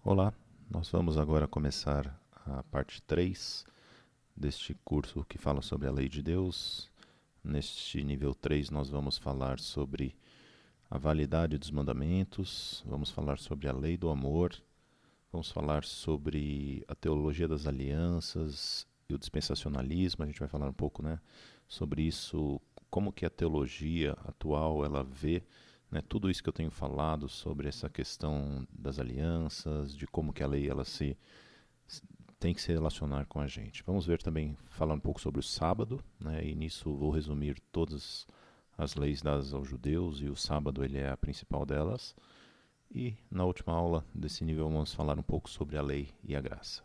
Olá, nós vamos agora começar a parte 3 deste curso que fala sobre a lei de Deus. Neste nível 3 nós vamos falar sobre a validade dos mandamentos, vamos falar sobre a lei do amor, vamos falar sobre a teologia das alianças e o dispensacionalismo. A gente vai falar um pouco, sobre isso, como que a teologia atual ela vê, tudo isso que eu tenho falado sobre essa questão das alianças, de como que a lei ela tem que se relacionar com a gente. Vamos ver também, falar um pouco sobre o sábado, e nisso vou resumir todas as leis dadas aos judeus, e o sábado ele é a principal delas. E na última aula desse nível vamos falar um pouco sobre a lei e a graça.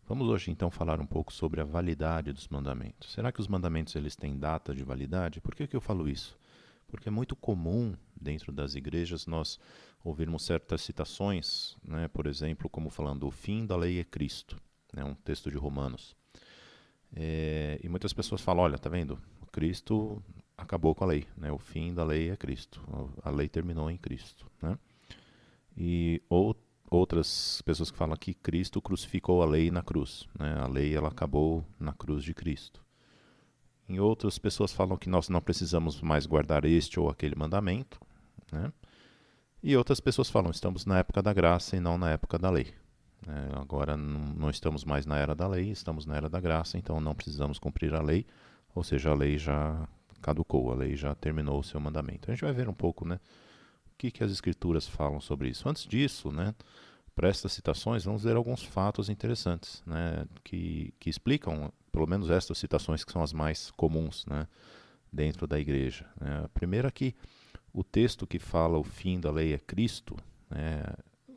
Vamos hoje então falar um pouco sobre a validade dos mandamentos. Será que os mandamentos eles têm data de validade? Por que eu falo isso? Porque é muito comum dentro das igrejas nós ouvirmos certas citações, por exemplo, como falando o fim da lei é Cristo, um texto de Romanos. E muitas pessoas falam, olha, tá vendo? Cristo acabou com a lei, o fim da lei é Cristo, a lei terminou em Cristo. E outras pessoas que falam que Cristo crucificou a lei na cruz, a lei ela acabou na cruz de Cristo. Em outras pessoas falam que nós não precisamos mais guardar este ou aquele mandamento, E outras pessoas falam estamos na época da graça e não na época da lei. Agora não estamos mais na era da lei, estamos na era da graça, então não precisamos cumprir a lei, ou seja, a lei já caducou, a lei já terminou o seu mandamento. A gente vai ver um pouco, o que as escrituras falam sobre isso. Antes disso, para estas citações, vamos ver alguns fatos interessantes, que explicam, pelo menos estas citações que são as mais comuns, dentro da igreja. A primeira é que o texto que fala o fim da lei é Cristo,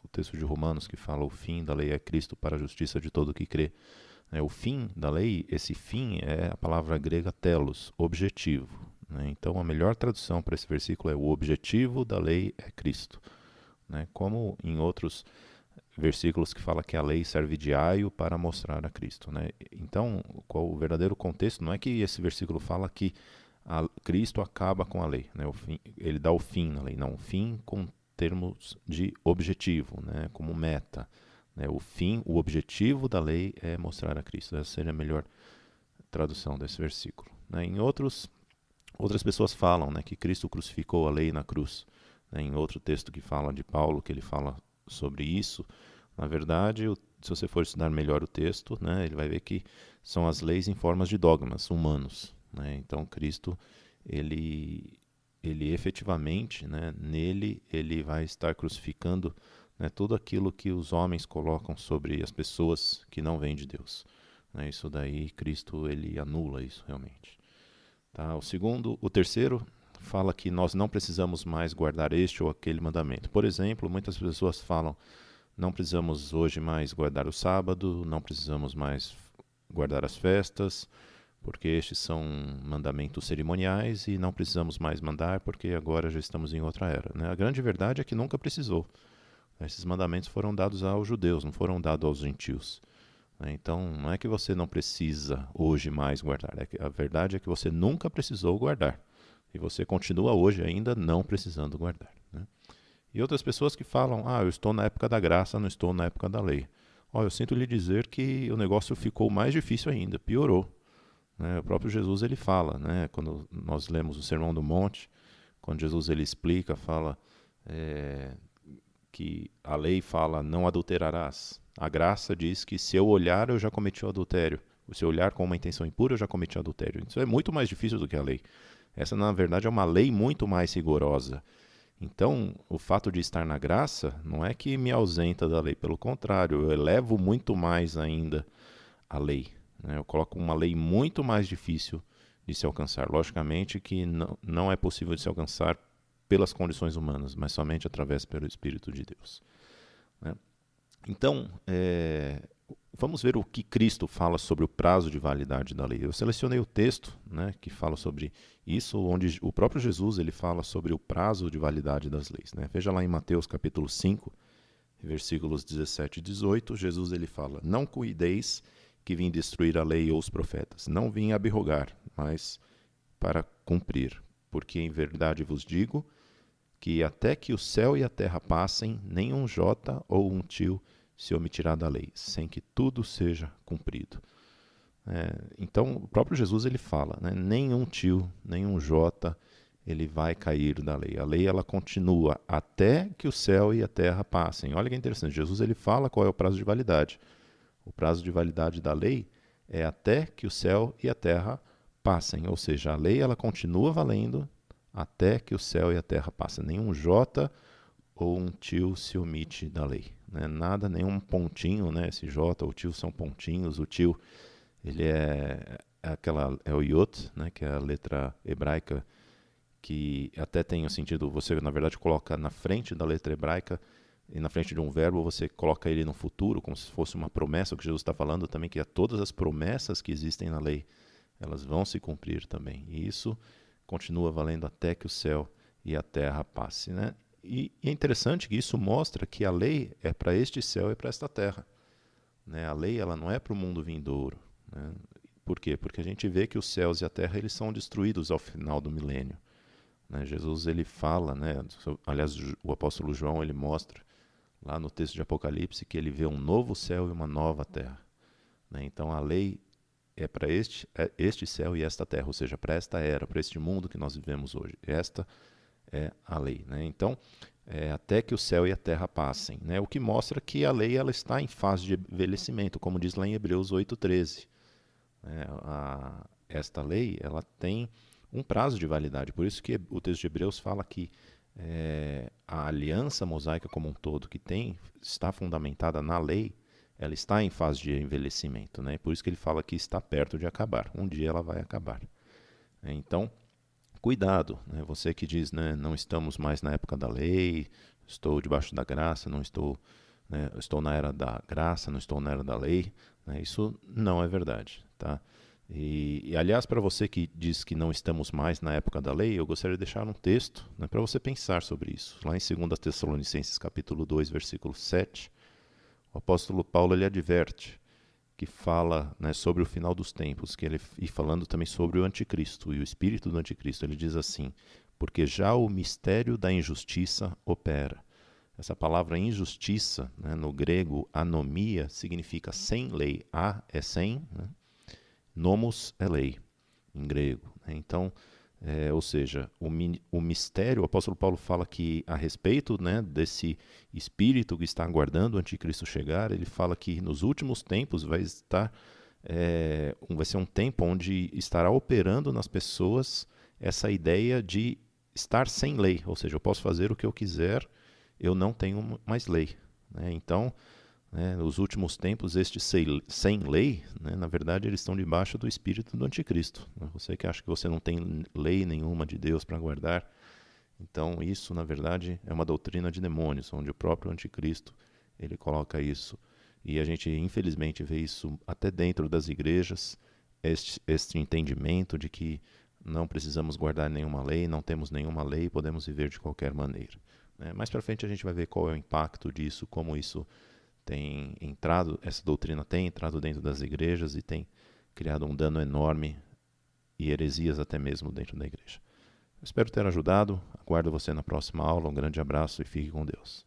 o texto de Romanos que fala o fim da lei é Cristo para a justiça de todo o que crê. O fim da lei, esse fim é a palavra grega telos, objetivo. Então a melhor tradução para esse versículo é o objetivo da lei é Cristo. Como em outros versículos que fala que a lei serve de aio para mostrar a Cristo. Então, qual o verdadeiro contexto? Não é que esse versículo fala que Cristo acaba com a lei, ele dá o fim na lei, não, o fim com termos de objetivo, como meta. O fim, o objetivo da lei é mostrar a Cristo. Essa seria a melhor tradução desse versículo. Outras pessoas falam que Cristo crucificou a lei na cruz. Em outro texto que fala de Paulo, que ele fala sobre isso, na verdade, se você for estudar melhor o texto, ele vai ver que são as leis em formas de dogmas humanos. Então, Cristo, ele efetivamente, nele, ele vai estar crucificando tudo aquilo que os homens colocam sobre as pessoas que não vêm de Deus. Isso daí, Cristo, ele anula isso realmente. Tá? O terceiro, fala que nós não precisamos mais guardar este ou aquele mandamento. Por exemplo, muitas pessoas falam, não precisamos hoje mais guardar o sábado, não precisamos mais guardar as festas, porque estes são mandamentos cerimoniais e não precisamos mais mandar porque agora já estamos em outra era. A grande verdade é que nunca precisou. Esses mandamentos foram dados aos judeus, não foram dados aos gentios. Então, não é que você não precisa hoje mais guardar, a verdade é que você nunca precisou guardar. E você continua hoje ainda não precisando guardar. E outras pessoas que falam, eu estou na época da graça, não estou na época da lei. Eu sinto lhe dizer que o negócio ficou mais difícil ainda, piorou. O próprio Jesus ele fala, quando nós lemos o Sermão do Monte, quando Jesus ele explica, fala que a lei fala não adulterarás. A graça diz que se eu olhar eu já cometi o adultério. Se eu olhar com uma intenção impura eu já cometi o adultério. Isso é muito mais difícil do que a lei. Essa, na verdade, é uma lei muito mais rigorosa. Então, o fato de estar na graça não é que me ausenta da lei, pelo contrário, eu elevo muito mais ainda a lei. Eu coloco uma lei muito mais difícil de se alcançar. Logicamente que não é possível de se alcançar pelas condições humanas, mas somente através pelo Espírito de Deus. Então, vamos ver o que Cristo fala sobre o prazo de validade da lei. Eu selecionei o texto que fala sobre isso, onde o próprio Jesus ele fala sobre o prazo de validade das leis. Veja lá em Mateus capítulo 5, versículos 17 e 18, Jesus ele fala, não cuideis que vim destruir a lei ou os profetas, não vim abrogar, mas para cumprir. Porque em verdade vos digo que até que o céu e a terra passem, nem um jota ou um tio se omitirá da lei, sem que tudo seja cumprido. Então, o próprio Jesus ele fala, né, nenhum tio, nenhum jota, ele vai cair da lei. A lei ela continua até que o céu e a terra passem. Olha que interessante, Jesus ele fala qual é o prazo de validade. O prazo de validade da lei é até que o céu e a terra passem, ou seja, a lei ela continua valendo até que o céu e a terra passem. Nenhum jota ou um tio se omite da lei. Né? Nada, nenhum pontinho, né? Esse jota ou tio são pontinhos. O tio ele é o iot, né? Que é a letra hebraica que até tem o sentido, você na verdade coloca na frente da letra hebraica e na frente de um verbo você coloca ele no futuro, como se fosse uma promessa, o que Jesus está falando também, que todas as promessas que existem na lei, elas vão se cumprir também. E isso continua valendo até que o céu e a terra passe. Né? E é interessante que isso mostra que a lei é para este céu e para esta terra. Né? A lei ela não é para o mundo vindouro. Né? Por quê? Porque a gente vê que os céus e a terra eles são destruídos ao final do milênio. Né? Jesus ele fala, né? Aliás, o apóstolo João ele mostra lá no texto de Apocalipse que ele vê um novo céu e uma nova terra. Né? Então a lei é para este céu e esta terra, ou seja, para esta era, para este mundo que nós vivemos hoje. Esta é a lei. Né? Então, até que o céu e a terra passem. Né? O que mostra que a lei ela está em fase de envelhecimento, como diz lá em Hebreus 8,13. Esta lei ela tem um prazo de validade. Por isso que o texto de Hebreus fala que a aliança mosaica como um todo, que está fundamentada na lei, ela está em fase de envelhecimento. Né? Por isso que ele fala que está perto de acabar. Um dia ela vai acabar. Então, cuidado. Né? Você que diz, né, não estamos mais na época da lei, estou debaixo da graça, não estou, né, estou na era da graça, não estou na era da lei. Né? Isso não é verdade. Tá? E aliás, para você que diz que não estamos mais na época da lei, eu gostaria de deixar um texto, né, para você pensar sobre isso. Lá em 2 Tessalonicenses capítulo 2, versículo 7, o apóstolo Paulo ele adverte, que fala, né, sobre o final dos tempos, e falando também sobre o anticristo e o espírito do anticristo. Ele diz assim, porque já o mistério da injustiça opera. Essa palavra injustiça, né, no grego anomia, significa sem lei. A é sem, né? Nomos é lei, em grego. Então, ou seja, o mistério, o apóstolo Paulo fala que a respeito, né, desse espírito que está aguardando o anticristo chegar, ele fala que nos últimos tempos vai ser um tempo onde estará operando nas pessoas essa ideia de estar sem lei, ou seja, eu posso fazer o que eu quiser, eu não tenho mais lei. Né? Então, nos últimos tempos, estes sem lei, né, na verdade, eles estão debaixo do espírito do anticristo. Você que acha que você não tem lei nenhuma de Deus para guardar, então isso, na verdade, é uma doutrina de demônios, onde o próprio anticristo ele coloca isso. E a gente, infelizmente, vê isso até dentro das igrejas, este entendimento de que não precisamos guardar nenhuma lei, não temos nenhuma lei, podemos viver de qualquer maneira. Mais para frente a gente vai ver qual é o impacto disso, como isso essa doutrina tem entrado dentro das igrejas e tem criado um dano enorme e heresias até mesmo dentro da igreja. Eu espero ter ajudado, aguardo você na próxima aula, um grande abraço e fique com Deus.